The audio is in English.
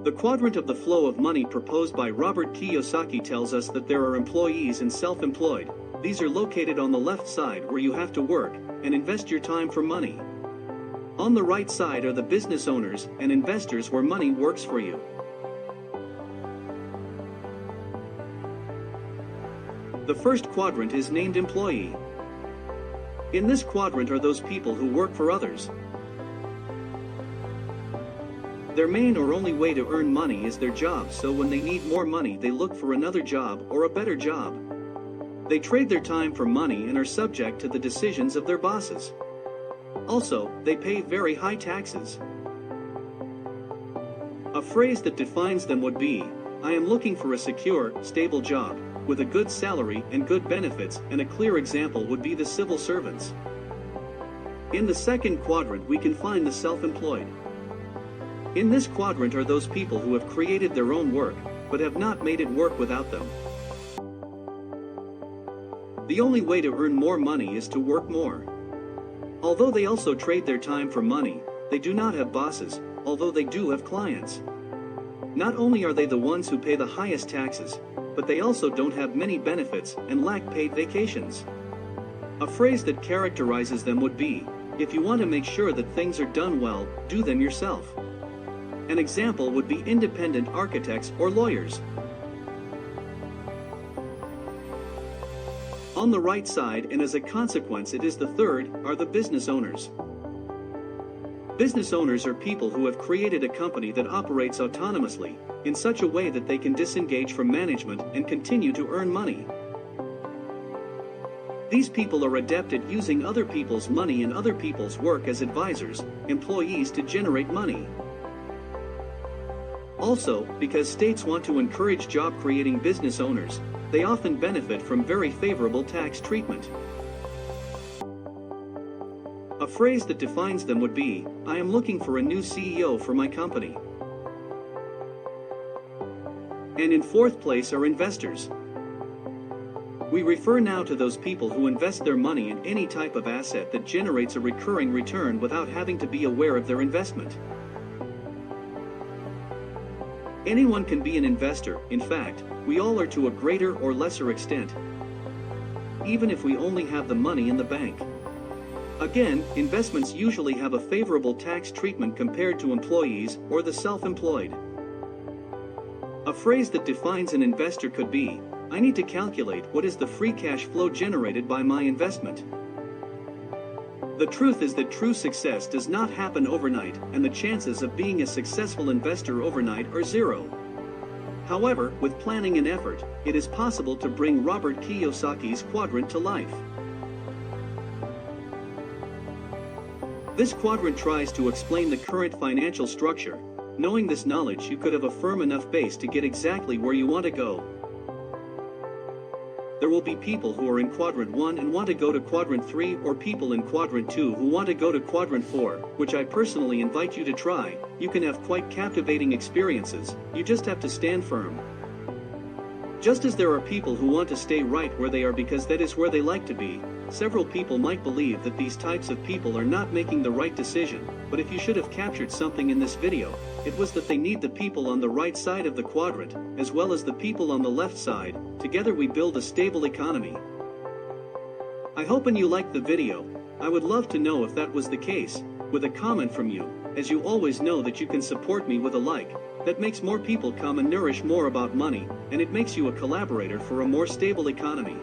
The quadrant of the flow of money proposed by Robert Kiyosaki tells us that there are employees and self-employed. These are located on the left side where you have to work and invest your time for money. On the right side are the business owners and investors where money works for you. The first quadrant is named employee. In this quadrant are those people who work for others. Their main or only way to earn money is their job, so when they need more money they look for another job or a better job. They trade their time for money and are subject to the decisions of their bosses. Also, they pay very high taxes. A phrase that defines them would be, "I am looking for a secure, stable job, with a good salary and good benefits," and a clear example would be the civil servants. In the second quadrant we can find the self-employed. In this quadrant are those people who have created their own work, but have not made it work without them. The only way to earn more money is to work more. Although they also trade their time for money, they do not have bosses, although they do have clients. Not only are they the ones who pay the highest taxes, but they also don't have many benefits and lack paid vacations. A phrase that characterizes them would be, "If you want to make sure that things are done well, do them yourself." An example would be independent architects or lawyers. On the right side, and as a consequence it is the third, are the business owners. Business owners are people who have created a company that operates autonomously, in such a way that they can disengage from management and continue to earn money. These people are adept at using other people's money and other people's work as advisors, employees to generate money. Also, because states want to encourage job-creating business owners, they often benefit from very favorable tax treatment. A phrase that defines them would be, "I am looking for a new CEO for my company." And in fourth place are investors. We refer now to those people who invest their money in any type of asset that generates a recurring return without having to be aware of their investment. Anyone can be an investor. In fact, we all are to a greater or lesser extent, even if we only have the money in the bank. Again, investments usually have a favorable tax treatment compared to employees or the self-employed. A phrase that defines an investor could be, "I need to calculate what is the free cash flow generated by my investment." The truth is that true success does not happen overnight, and the chances of being a successful investor overnight are zero. However, with planning and effort, it is possible to bring Robert Kiyosaki's quadrant to life. This quadrant tries to explain the current financial structure. Knowing this knowledge, you could have a firm enough base to get exactly where you want to go. There will be people who are in quadrant 1 and want to go to quadrant 3, or people in quadrant 2 who want to go to quadrant 4, which I personally invite you to try. You can have quite captivating experiences, you just have to stand firm. Just as there are people who want to stay right where they are because that is where they like to be, several people might believe that these types of people are not making the right decision, but if you should have captured something in this video, it was that they need the people on the right side of the quadrant, as well as the people on the left side. Together we build a stable economy. I hope and you liked the video. I would love to know if that was the case, with a comment from you, as you always know that you can support me with a like. That makes more people come and nourish more about money, and it makes you a collaborator for a more stable economy.